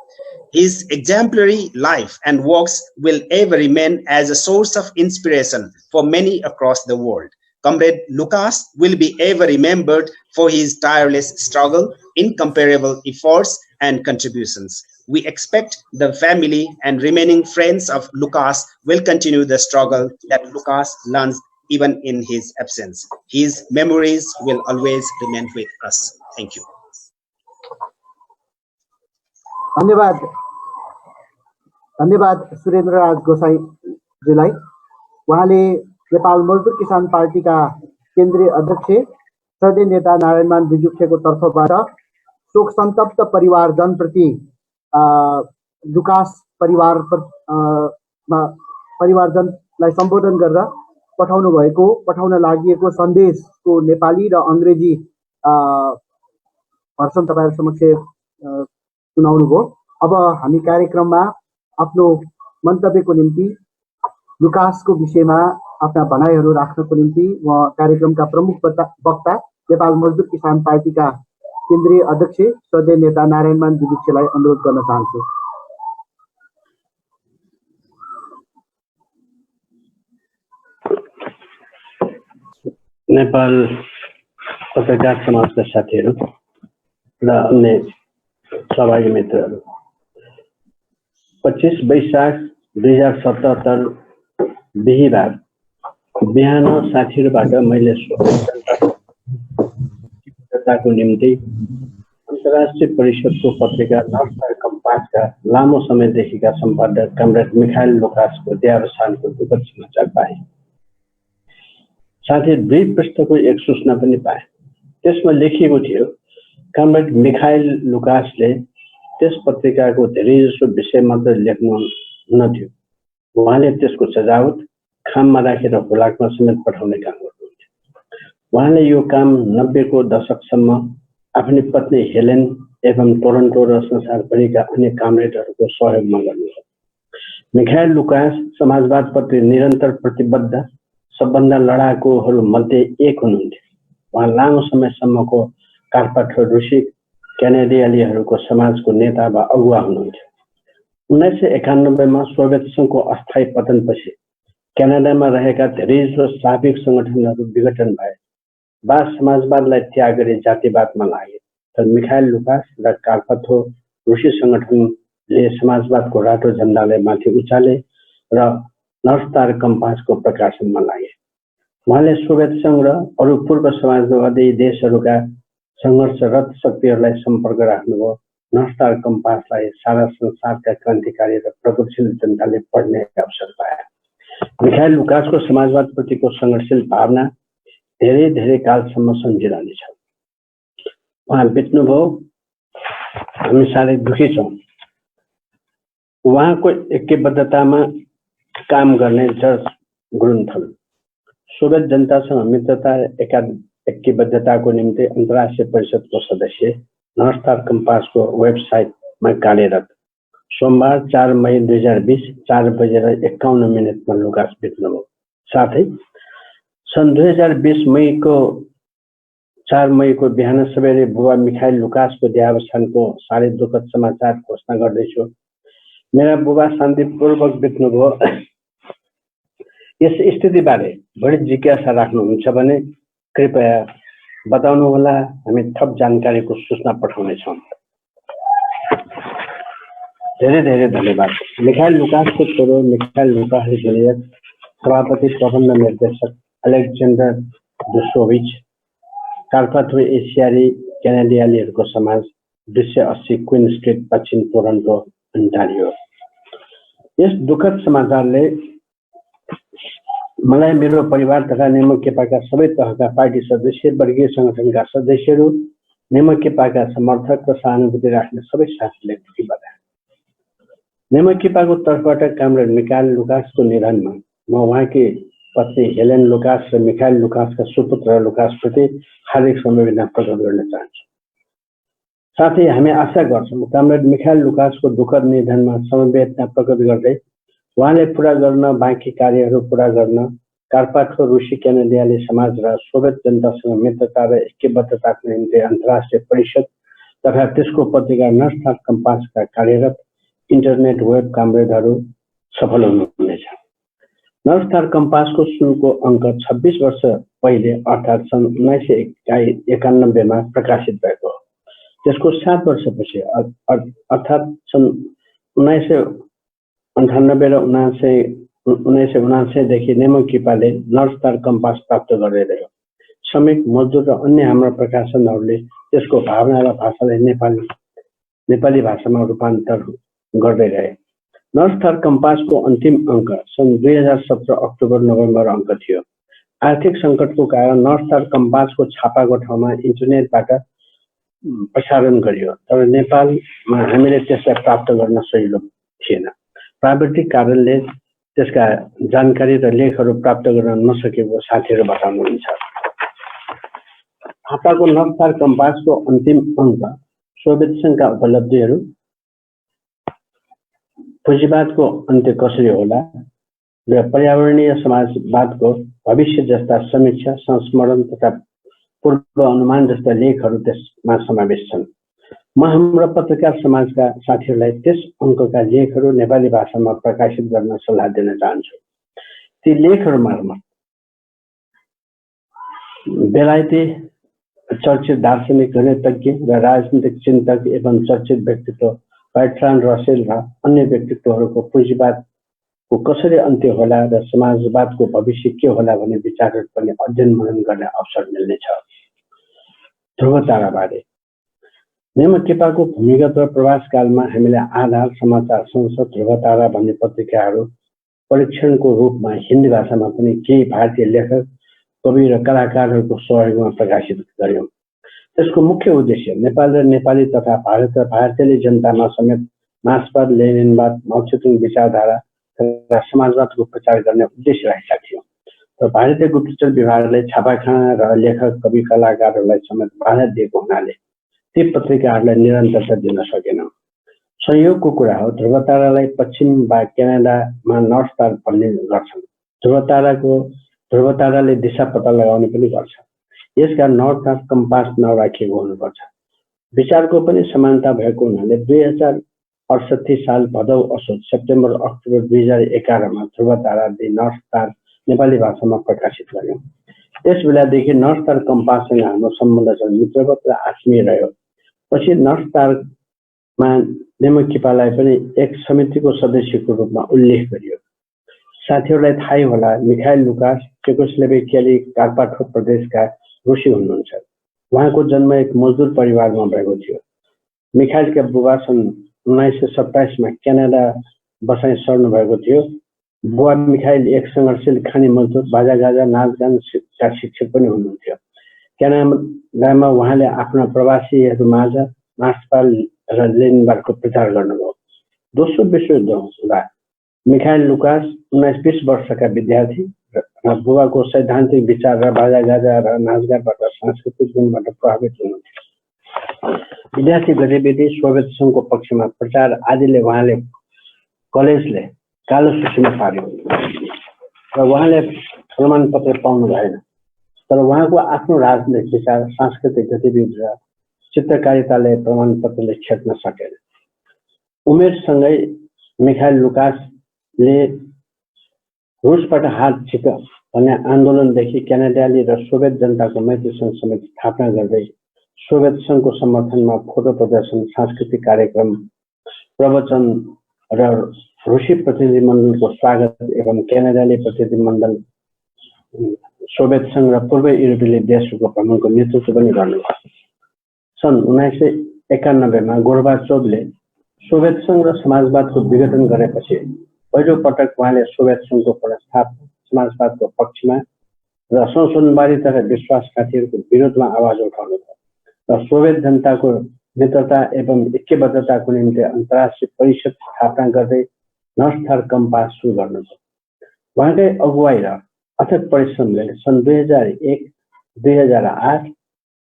His exemplary life and works will ever remain as a source of inspiration for many across the world. Comrade Lucas will be ever remembered for his tireless struggle, incomparable efforts, and contributions. We expect the family and remaining friends of Lucas will continue the struggle that Lucas launched even in his absence. His memories will always remain with us. Thank you. धन्यवाद धन्यवाद सुरेन्द्र राज गोसाईजीलाई। उहाँले नेपाल मजदुर किसान पार्टीका केन्द्रीय अध्यक्ष श्रद्धेय नेता नारायणमान विजुक्षको तर्फबाट शोक सन्तप्त परिवारजनप्रति लुकास परिवारजनलाई सम्बोधन गरेर पठाउन लागि सन्देशको नेपाली र अङ्ग्रेजी भर्सन तपाईहरु समक्ष सुनाउनु भयो। अब हामी कार्यक्रममा आफ्नो मन्तव्यको निम्ति लुकासको विषयमा आफ्ना भनाइहरू राख्नको निम्ति म कार्यक्रमका प्रमुख वक्ता नेपाल मजदुर किसान पार्टीका केन्द्रीय अध्यक्ष श्रद्धेय नेता नारायणमान विजुक्षलाई अनुरोध गर्न चाहन्छु। नेपाल पत्रकार समाजका साथीहरू र अन्य सहभागी मित्रहरू, 25 वैशाख 2077 बिहीबार बिहान साथीहरूबाट मैले स्वतन्त्रताको निम्ति अन्तर्राष्ट्रिय परिषदको पत्रिका नर्थ स्टार कम्पासका लामो समयदेखिका सम्पादक कमरेड मिखाइल लुकासको देहावसानको दुःखद समाचार पाएँ। साथै 2 पृष्ठको एक सूचना पनि पाएँ। त्यसमा लेखिएको थियो कमरेड मिखाइल लुकासले त्यस पत्रिकाको धेरैजसो विषय मात्र लेख्नु हुन्थ्यो। उहाँले त्यसको सजावट खाममा राखेर हुलाकमा समेत पठाउने काम गर्नुहुन्थ्यो। उहाँले यो काम 90 को दशकसम्म आफ्नी पत्नी हेलेन एवं टोरन्टो र संसारभरिका अन्य कामरेडहरूको सहयोगमा गर्नुभयो। मिखाइल लुकास समाजवादप्रति निरन्तर प्रतिबद्ध सबभन्दा लडाकुहरू मध्ये एक हुनुहुन्थ्यो। उहाँ लामो समयसम्मको कार्पट रुसी क्यानेडियालीहरूको समाजको नेता वा अगुवा हुनुहुन्थ्यो। 1991 मा सोभियत संघको अस्थायी पतनपछि क्यानाडामा रहेका धेरैजसो सार्वजनिक संगठनहरू विघटन भए वा समाजवादलाई त्याग गरी जातिवादमा लागे। तर मिखाइल लुकास र कार्पथो रुसी संगठनले समाजवादको रातो झण्डालाई माथि उचाले र नर्थ स्टार कम्पासको प्रकाशनमा लागे। उहाँले सोभियत संघ र अरू पूर्व समाजवादी देशहरूका संघर्षरत शक्तिहरूलाई सम्पर्क राख्नुभयो। नर्थ स्टार कम्पासलाई सारा संसारका क्रान्तिकारी र प्रगतिशील जनताले पढ्ने अवसर पाए। मिखाइल लुकासको समाजवादप्रतिको संघर्षशील भावना धेरै कालसम्म सम्झिरहनेछ। उहाँ बित्नुभयो, हामी साह्रै दुखी छौँ। उहाँको ऐक्यबद्धतामा काम गर्ने जर्ज ग्रुन्थल सोभियत जनतासँग मित्रता ऐक्यबद्धताको निम्ति अन्तर्राष्ट्रिय परिषदको सदस्य, नर्थ स्टार कम्पासको वेबसाइटमा कार्यरत। सोमबार 4 मई 2020 4:51 मा लुकास बित्नुभयो। साथै सन् 2020 मईको 4 मईको बिहान सबेरै बुबा मिखाइल लुकासको देहावसानको साह्रै दुःखद समाचार घोषणा गर्दैछु। मेरा बुबा शान्तिपूर्वक बित्नुभयो। यस स्थितिबारे बढी जिज्ञासा राख्नुहुन्छ भने कृपया बताउनुहोला, हामी थप जानकारीको सूचना पठाउनेछौँ। धेरै धेरै धन्यवाद। मिखाइल लुकासको छोरो मिखाइल लुकास जुनियर, सभापति प्रबन्ध निर्देशक अलेक्जेन्डर दुसोभिच, कार्पाथो एसियाली क्यानाडियालीहरूको समाज 280 क्विन स्ट्रिट पश्चिम टोरन्टो अन्टारियो। यस दुःखद समाचारले मलाई, मेरो परिवार तथा नेमोकेपाका सबै तहका पार्टी सदस्य, वर्गीय संगठनका सदस्यहरू, नेमोकेपाका समर्थक र सहानुभूति राख्ने सबै साथीलाई दुःखी बनाए। नेमोकेपाको तर्फबाट कामरेड मिखाइल लुकासको निधनमा म उहाँकी पत्नी हेलेन लुकास र मिखाइल लुकासका सुपुत्र लुकासप्रति हार्दिक संवेदना प्रकट गर्न चाहन्छु। साथै हामी आशा गर्छौँ कामरेड मिखाइल लुकासको दुःखद निधनमा संवेदना प्रकट गर्दै उहाँले पुरा गर्न बाँकी कार्यहरू पुरा गर्न कार्पाथो रुसी क्यानाडियाली समाज र सोभियत जनतासँग मित्रता र ऐक्यबद्धताको निम्ति अन्तर्राष्ट्रिय परिषद तथा त्यसको पत्रिका नर्थ स्टार कम्पासका कार्यरत इन्टरनेट वेब कामरेडहरू सफल हुनुहुनेछ। नर्थ स्टार कम्पासको सुरुको अङ्क 26 वर्ष पहिले अर्थात् सन् 1991 मा प्रकाशित भएको हो। त्यसको 7 वर्षपछि अर्थात् सन् 1998 र 1979 देखि नेमोकेपाले नर्थ स्टार कम्पास प्राप्त गर्दै रह्यो। श्रमिक, मजदुर र अन्य हाम्रा प्रकाशनहरूले त्यसको भावना र भाषालाई नेपाली भाषामा रूपान्तर गर्दै रहे। नर्थ स्टार कम्पासको अन्तिम अङ्क सन् 2017 अक्टोबर-नोभेम्बर अङ्क थियो। आर्थिक सङ्कटको कारण नर्थ स्टार कम्पासको छापाको ठाउँमा इन्टरनेटबाट प्रसारण गरियो, तर नेपालमा हामीले त्यसलाई प्राप्त गर्न सजिलो थिएन। प्राविधिक कारणले त्यसका जानकारी र लेखहरू प्राप्त गर्न नसकेको साथीहरू बताउनुहुन्छ। छापाको नर्थ स्टार कम्पासको अन्तिम अङ्क सोभियत सङ्घका उपलब्धिहरू, पुँजीवादको अन्त्य कसरी होला र पर्यावरणीय समाजवादको भविष्य जस्ता समीक्षा, संस्मरण तथा पूर्व अनुमान जस्ता लेखहरू त्यसमा समावेश छन्। म हाम्रो पत्रकार समाजका साथीहरूलाई त्यस अङ्कका लेखहरू नेपाली भाषामा प्रकाशित गर्न सल्लाह दिन चाहन्छु। ती लेखहरू मार्फत बेलायती चर्चित दार्शनिक, गणितज्ञ र राजनीतिक चिन्तक एवं चर्चित व्यक्तित्व बर्ट्रान्ड रसेल र अन्य व्यक्तित्वहरूको पुँजीवादको कसरी अन्त्य होला र समाजवादको भविष्य के होला भन्ने विचारहरू पनि अध्ययन मनन गर्ने अवसर मिल्नेछ। ध्रुवताराबारे नेमोकेपाको भूमिगत र प्रवासकालमा हामीले आधार, समाचार संसद, ध्रुवतारा भन्ने पत्रिकाहरू परीक्षणको रूपमा हिन्दी भाषामा पनि केही भारतीय लेखक, कवि र कलाकारहरूको सहयोगमा प्रकाशित गर्यौं। त्यसको मुख्य उद्देश्य नेपाल र नेपाली तथा भारत र भारतीय जनतामा समेत मार्क्सवाद, लेनिनवाद, माओत्से विचारधारा र समाजवादको प्रचार गर्ने उद्देश्य राखेका थियौँ। तर भारतीय गुप्तचर विभागले छापाखाना र लेखक, कवि, कलाकारहरूलाई समेत बाधा दिएको हुनाले ती पत्रिकाहरूलाई निरन्तरता दिन सकेनौँ। संयोगको कुरा हो, ध्रुवतारालाई पश्चिम वा क्यानाडामा नर्थ स्टार भन्ने गर्छन्। ध्रुवताराले दिशा पत्ता लगाउने पनि गर्छ। यसका नर्थ स्टार कम्पास नराखिएको हुनुपर्छ। विचारको पनि समानता भएको हुनाले 2068 साल भदौ, असोज, सेप्टेम्बर, अक्टोबर 2011 मा ध्रुवतारा दि नर्थ स्टार नेपाली भाषामा प्रकाशित गर्यौं। त्यस बेलादेखि नर्थ स्टार कम्पाससँग हाम्रो सम्बन्ध चाहिँ मित्रवत र आत्मीय रह्यो। पछि नर्थ स्टारमा नेमोकेपालाई पनि एक समितिको सदस्यको रूपमा उल्लेख गरियो। साथीहरूलाई थाहै होला, मिखाइल लुकास चेकोस्लोभाकियाली कार्पाथो प्रदेशका रुसी हुनुहुन्छ। उहाँको जन्म एक मजदुर परिवारमा भएको थियो। मिखाइलका बुबा सन् 1927 मा क्यानाडा बसाइ सर्नु भएको थियो। बुबा मिखाइल एक सङ्घर्षशील खानी मजदुर, बाजागाजा, नाचगानका शिक्षक पनि हुनुहुन्थ्यो। क्यानाडामा उहाँले आफ्ना प्रवासीहरूमाझ मार्क्सवाद र लेनिनवादको प्रचार गर्नुभयो। दोस्रो विश्वयुद्ध हुँदा मिखाइल लुकास 19-20 वर्षका विद्यार्थी र बुबाको सैद्धान्तिक विचार र बाजागाजा र नाचगानबाट सांस्कृतिक गुणबाट प्रभावित हुनुहुन्थ्यो। विद्यार्थी गतिविधि, सोभियत सङ्घको पक्षमा प्रचार आदिले उहाँले कलेजले कालो सूचीमा पार्यो र उहाँले प्रमाणपत्र पाउनु भएन। तर उहाँको आफ्नो राजनीतिक विचार, सांस्कृतिक गतिविधि र चित्रकारिताले प्रमाणपत्रले छेक्न सकेन। उमेरसँगै मिखाइल लुकासले रुसबाट हात झिक भन्ने आन्दोलनदेखि क्यानाडियाली र सोभियत जनताको मैत्री सङ्घ समेत स्थापना गर्दै सोभियत सङ्घको समर्थनमा फोटो प्रदर्शन, सांस्कृतिक कार्यक्रम प्रवचन र रुसी प्रतिनिधिमण्डलको स्वागत एवं क्यानाडाली प्रतिनिधिमण्डल सोभियत संघ र पूर्व युरोपेली देशहरूको भ्रमणको नेतृत्व पनि गर्नुभयो। सन् 1991 मा गोर्बाचोभले सोभियत संघ र समाजवादको विघटन गरेपछि पहिलो पटक उहाँले सोभियत संघको पुनर्स्थापना समाजवादको पक्षमा र संशोधनवादी तथा विश्वासघातीहरूको विरोधमा आवाज उठाउनुभयो र सोभियत जनताको मित्रता एवं ऐक्यबद्धताको निम्ति अन्तर्राष्ट्रिय परिषद स्थापना गर्दै नर्थ स्टार कम्पास सुरु गर्नुभयो। उहाँकै अगुवाई र अथक परिश्रमले सन् 2001, 2008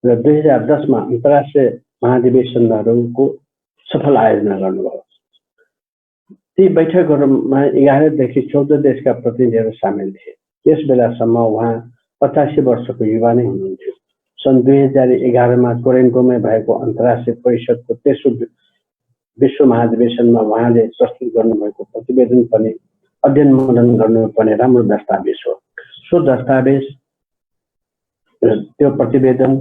र 2010 मा अन्तर्राष्ट्रिय महाधिवेशनहरूको सफल आयोजना गर्नुभयो। ती बैठकहरूमा 11 देखि 14 देशका प्रतिनिधिहरू सामेल थिए। त्यस बेलासम्म उहाँ 85 वर्षको युवा नै हुनुहुन्थ्यो। सन् 2011 मा टोरेन्टोमै भएको अन्तर्राष्ट्रिय परिषदको तेस्रो विश्व महाधिवेशनमा उहाँले प्रस्तुत गर्नुभएको प्रतिवेदन पनि अध्ययन मनन गर्नुपर्ने राम्रो दस्तावेज हो। सो दस्तावेज त्यो प्रतिवेदन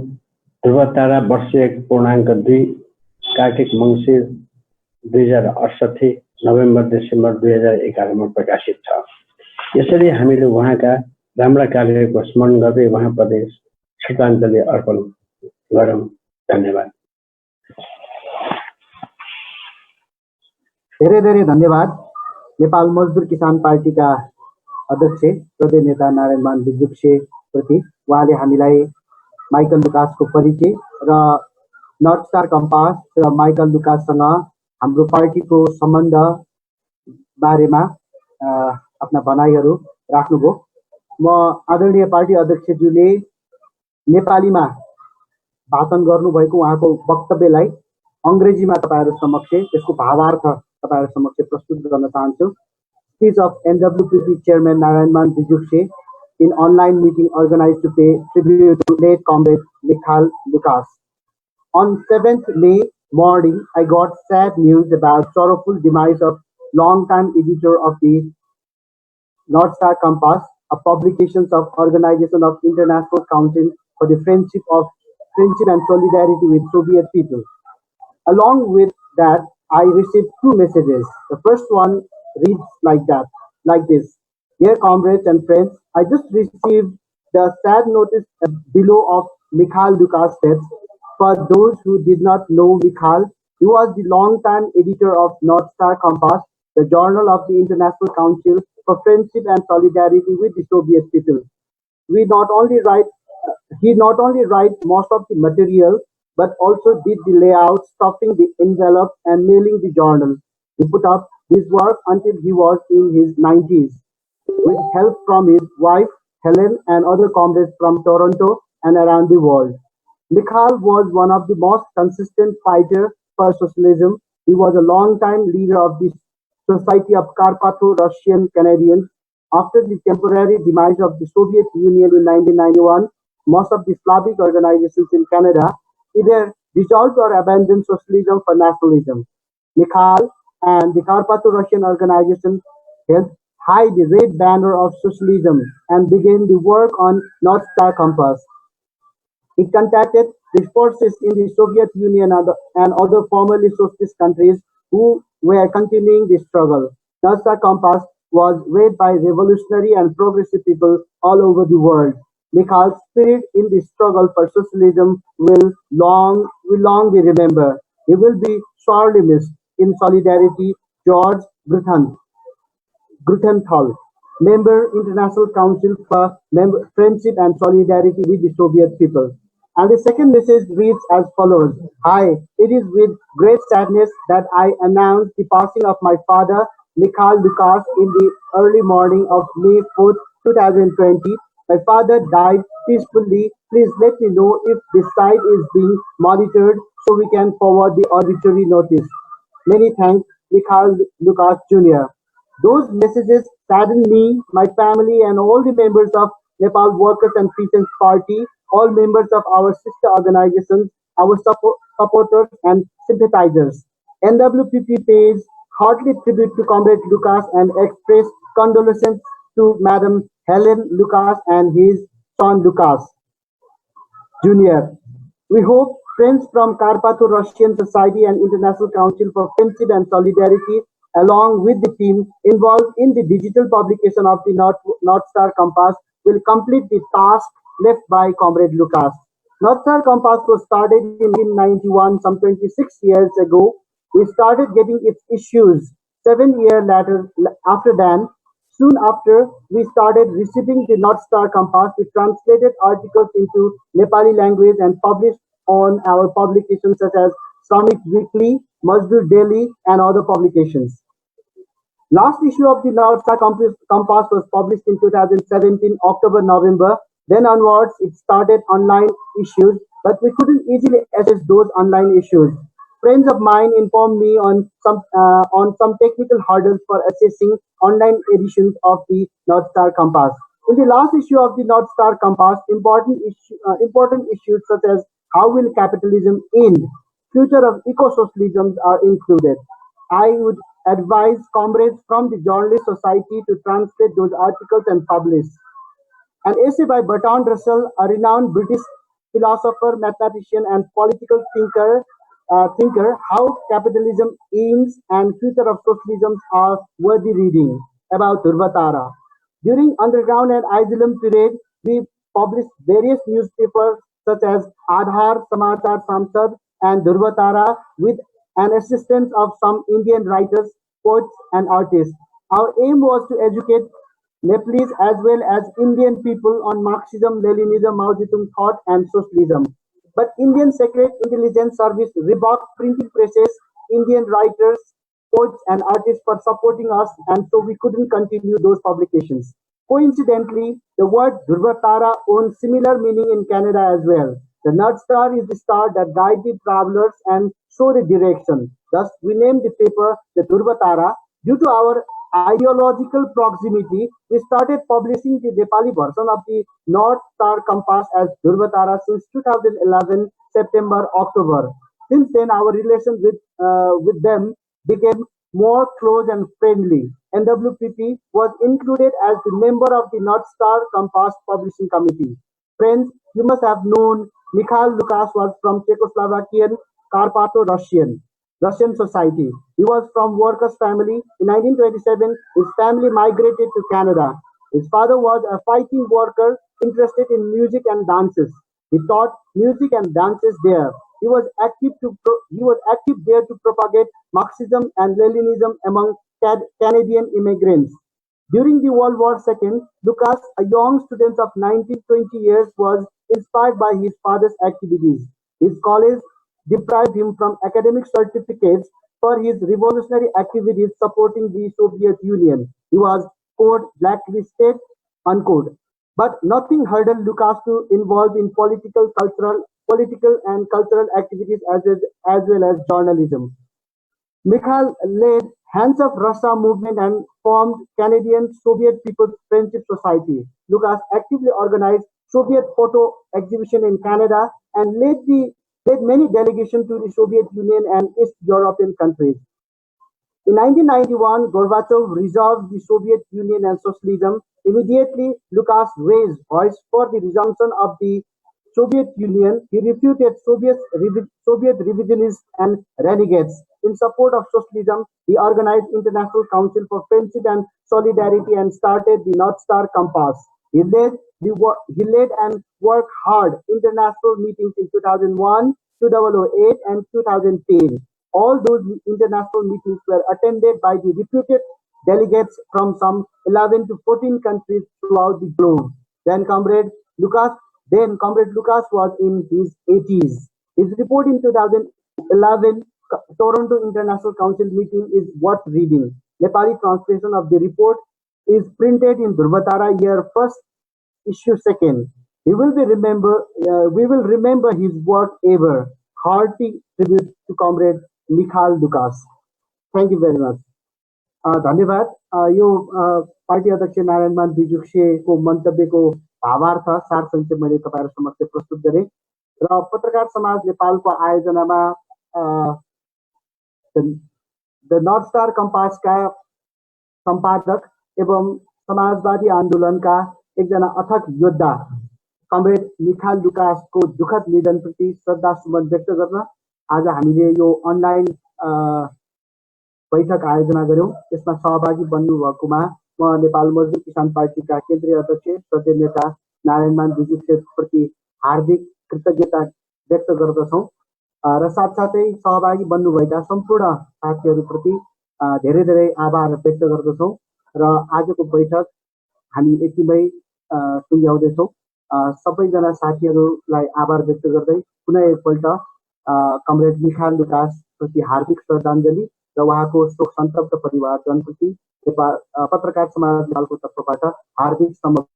ध्रुवतारा वर्ष 1.2 कार्तिक मङ्सिर 2068 नोभेम्बर डिसेम्बर 2011 मा प्रकाशित छ। यसरी हामीले उहाँका राम्रा कार्यको स्मरण गर्दै उहाँप्रति श्रद्धाञ्जली अर्पण गरौँ। धन्यवाद। धेरै धेरै धन्यवाद। नेपाल मजदुर किसान पार्टीका अध्यक्ष प्रदेश नेता नारायणमान विजुक्से प्रति उहाँले हामीलाई माइकल लुकासको परिचय र नर्थ स्टार कम्पास र माइकल लुकाससँग हाम्रो पार्टीको सम्बन्ध बारेमा आफ्ना भनाइहरू राख्नुभयो। म आदरणीय पार्टी अध्यक्षज्यूले नेपालीमा भाषण गर्नुभएको उहाँको वक्तव्यलाई अङ्ग्रेजीमा तपाईहरु समक्ष त्यसको भावार्थ तपाईहरु समक्ष प्रस्तुत गर्न चाहन्छु। Speech of NWPP Chairman Narayanman Vijukse in online meeting organized to pay tribute to late comrade Mikhal Lukas. On 7th May morning, I got sad news about sorrowful demise of long-time editor of the North Star Compass, a publication of Organization of International Council for the Friendship and Solidarity with Soviet People. Along with that, I received 2 messages. The first one reads like this. Dear comrades and friends, I just received the sad notice below of Mikhal Lukas' death. For those who did not know Mikhal, he was the long-time editor of North Star Compass, the journal of the International Council for Friendship and Solidarity with the Soviet People. He not only write most of the material, but also did the layout, stuffing the envelope, and mailing the journal. He put up this work until he was in his 90s, with help from his wife, Helen, and other comrades from Toronto and around the world. Mikhal was one of the most consistent fighters for socialism. He was a long-time leader of the Society of Carpatho-Russian Canadians. After the temporary demise of the Soviet Union in 1991, most of the Slavic organizations in Canada either dissolved or abandoned socialism for nationalism. Mikhal and the Carpatho-Russian organization held high the red banner of socialism and began the work on North Star Compass. It contacted the forces in the Soviet Union and other formerly socialist countries who were continuing the struggle. North Star Compass was read by revolutionary and progressive people all over the world. Mikhal's spirit in the struggle for socialism will long be remembered. He will be sorely missed. In solidarity, George Gruthenthal, member International Council for Friendship and Solidarity with the Soviet People. And the second message reads as follows. Hi, it is with great sadness that I announce the passing of my father, Mikhal Lukas, in the early morning of May 4th, 2020. My father died peacefully. Please let me know if this site is being monitored so we can forward the obituary notice. Many thanks, Mikhal Lukas Jr. Those messages sadden me, my family, and all the members of Nepal Workers and Peasants Party, all members of our sister organizations, our supporters and sympathizers. NWPP pays heartily tribute to Comrade Lukas and express condolences to Madam Helen Lukas and his son Lukas Jr. We hope Friends from Carpatho-Russian Society and International Council for Friendship and Solidarity, along with the team involved in the digital publication of the North Star Compass, will complete the task left by Comrade Lucas. North Star Compass was started in 1991, some 26 years ago. We started getting its issues 7 years later after that. Soon after, we started receiving the North Star Compass. We translated articles into Nepali language and published on our publications such as Samit Weekly, Mazdoor Daily, and other publications. Last issue of the North Star Compass was published in 2017, October, November. Then onwards, it started online issues, but we couldn't easily access those online issues. Friends of mine informed me on some technical hurdles for accessing online editions of the North Star Compass. In the last issue of the North Star Compass, important issues such as how will capitalism end, future of eco-socialism are included. I would advise comrades from the Journalist Society to translate those articles and publish. An essay by Bertrand Russell, a renowned British philosopher, mathematician, and political thinker, How Capitalism Aims and Future of Socialism are worthy reading, about Dhruva Tara. During underground and asylum period, we published various newspapers such as Aadhar, Samachar Samsad, and Dhruva Tara with an assistance of some Indian writers, poets, and artists. Our aim was to educate Nepalese as well as Indian people on Marxism, Leninism, Mao Zedong thought, and socialism. But Indian Secret Intelligence Service rebuffed printing presses, Indian writers, poets, and artists for supporting us, and so we couldn't continue those publications. Coincidentally, the word Dhruva Tara owns similar meaning in Canada as well. The North Star is the star that guides the travelers and show the direction. Thus, we named the paper the Dhruva Tara. Due to our ideological proximity, we started publishing the Nepali version of the North Star Compass as Dhruva Tara since 2011, September, October. Since then, our relation with them became more close and friendly. NWPP was included as the member of the North Star Compass Publishing Committee. Friends, you must have known Mikhail Lucas was from Czechoslovakian Russian society. He was from workers' family. In 1927, his family migrated to Canada. His father was a fighting worker interested in music and dances. He taught music and dances there. He was active there to propagate Marxism and Leninism among Canadian immigrants. During the World War II, Lucas, a young student of 19-20 years, was inspired by his father's activities. His college deprived him from academic certificates for his revolutionary activities supporting the Soviet Union. He was, quote, blacklisted, unquote. But nothing hurdled Lucas to involve in political and cultural activities as well as journalism. Mikhail led Hands of Russia movement and formed Canadian Soviet People's Friendship Society. Lucas actively organized Soviet photo exhibition in Canada and led many delegations to the Soviet Union and East European countries. In 1991, Gorbachev resolved the Soviet Union and socialism. Immediately, Lucas raised voice for the resumption of the Soviet Union. He refuted Soviet revisionists and renegades. In support of socialism, he organized International Council for Friendship and Solidarity and started the North Star Compass. He led and worked hard international meetings in 2001, 2008, and 2010. All those international meetings were attended by the reputed delegates from some 11 to 14 countries throughout the globe. Comrade Lucas was in his 80s. His report in 2011 Toronto International Council meeting is worth reading. Nepali translation of the report is printed in Dhruva Tara year 1st, issue 2nd. We will remember his work ever. Hearty tribute to Comrade Mikhail Lucas. Thank you very much. धन्यवाद. यो party अध्यक्ष नारायणमान बिजुक्सेको मन्तव्यको भावार्थ सार संक्षेप मैले तपाईहरु समक्ष प्रस्तुत गरे र पत्रकार समाज नेपालको आयोजनामा द नर्थ स्टार कम्पासका सम्पादक एवं समाजवादी आन्दोलनका एकजना अथक योद्धा कमरेड मिखाल लुकासको दुःखद निधनप्रति श्रद्धासुमन व्यक्त गर्न आज हामीले यो अनलाइन बैठक आयोजना गर्यौं। यसमा सहभागी बन्नुभएकोमा म नेपाल मजदुर किसान पार्टीका केन्द्रीय अध्यक्ष श्रद्धेय नेता नारायणमान विजुप्रति हार्दिक कृतज्ञता व्यक्त गर्दछौँ र साथसाथै सहभागी बन्नुभएका सम्पूर्ण साथीहरूप्रति धेरै धेरै आभार व्यक्त गर्दछौँ र आजको बैठक हामी यतिमै टुङ्ग्याउँदैछौँ। सबैजना साथीहरूलाई आभार व्यक्त गर्दै पुनः एकपल्ट कमरेड मिखाल लुकास प्रति हार्दिक श्रद्धाञ्जली र उहाँको शोक सन्तप्त परिवारजनप्रति पत्रकार समाज नेपालको तर्फबाट हार्दिक समर्पण।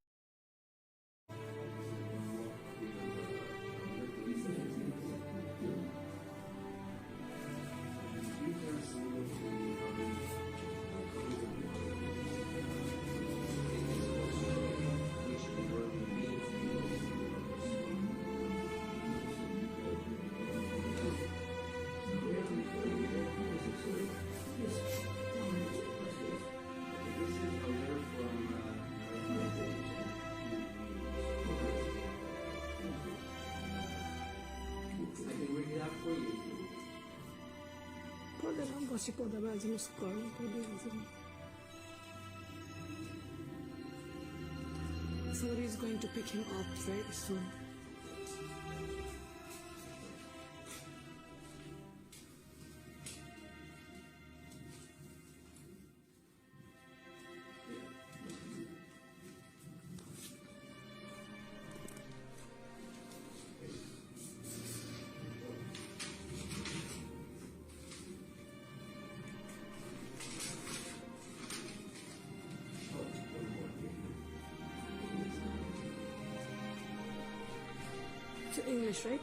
Somebody is going to pick him up very soon. To English, right?